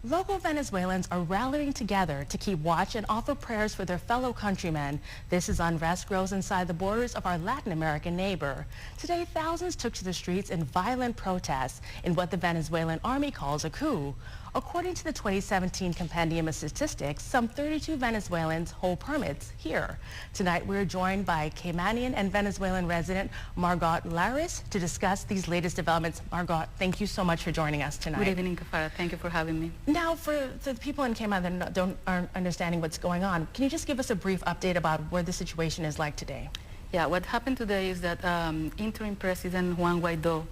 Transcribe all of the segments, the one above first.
Local Venezuelans are rallying together to keep watch and offer prayers for their fellow countrymen. This as unrest grows inside the borders of our Latin American neighbor. Today, thousands took to the streets in violent protests in what the Venezuelan army calls a coup. According to the 2017 compendium of statistics, some 32 Venezuelans hold permits here. Tonight, we're joined by Caymanian and Venezuelan resident Margott Lares to discuss these latest developments. Margott, thank you so much for joining us tonight. Good evening, Kafara. Thank you for having me. Now, for the people in Cayman that aren't understanding what's going on, can you just give us a brief update about where the situation is like today? Yeah, what happened today is that interim President Juan Guaido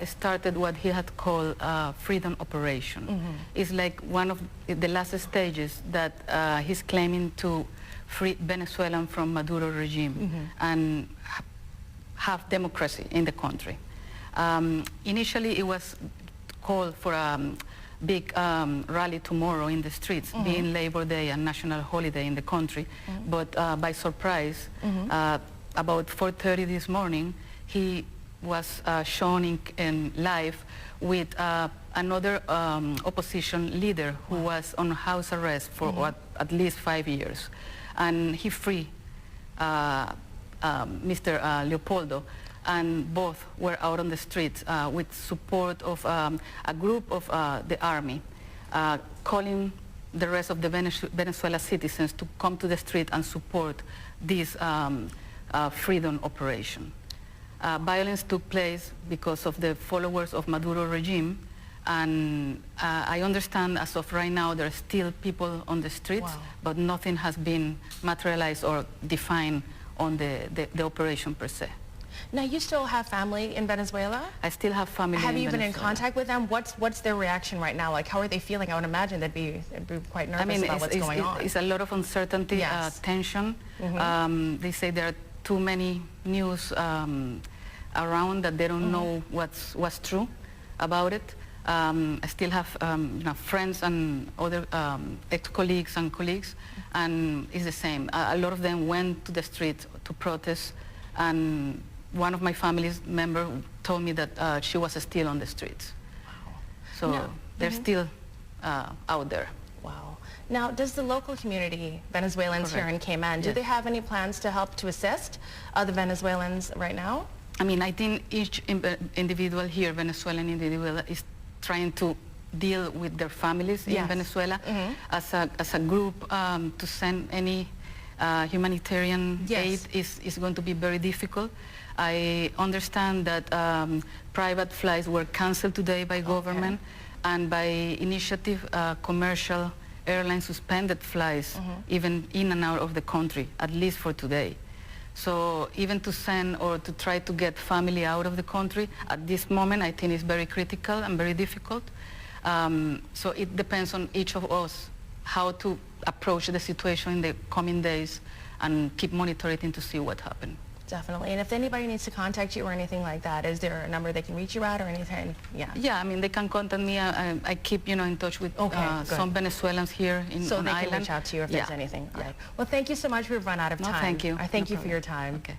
started what he had called freedom operation. It's like one of the last stages that he's claiming to free Venezuelan from Maduro regime and have democracy in the country. Initially, it was called for a big rally tomorrow in the streets, being Labor Day and national holiday in the country. But by surprise, about 4:30 this morning, he was shown in live with another opposition leader who was on house arrest for at least 5 years. And he freed Mr. Leopoldo, and both were out on the streets with support of a group of the army, calling the rest of the Venezuela citizens to come to the street and support this freedom operation. Violence took place because of the followers of Maduro regime, and I understand as of right now there are still people on the streets, but nothing has been materialized or defined on the operation per se. Now, you still have family in Venezuela? I still have family in Venezuela. Have you been in contact with them? What's their reaction right now? Like, how are they feeling? I would imagine they'd be quite nervous about what's going on. It's a lot of uncertainty, tension. They say there are too many news around that they don't know what's true about it. I still have friends and other ex-colleagues and colleagues, and it's the same. A lot of them went to the street to protest, and one of my family's members told me that she was still on the streets. Wow. So they're still out there. Wow. Now, does the local community, Venezuelans here in Cayman, do they have any plans to help to assist the Venezuelans right now? I mean, I think each individual here, Venezuelan individual, is trying to deal with their families in Venezuela as a group. To send any humanitarian aid is going to be very difficult. I understand that private flights were canceled today by government, and by initiative, commercial airlines suspended flights even in and out of the country, at least for today. So even to send or to try to get family out of the country at this moment, I think is very critical and very difficult. So it depends on each of us how to approach the situation in the coming days and keep monitoring to see what happens. Definitely. And if anybody needs to contact you or anything like that, is there a number they can reach you at or anything? Yeah, I mean, they can contact me. I keep, in touch with some Venezuelans here in so on they island. can reach out to you if there's anything. All right. Well, thank you so much. We've run out of time. Thank you. I thank you for your time. Okay.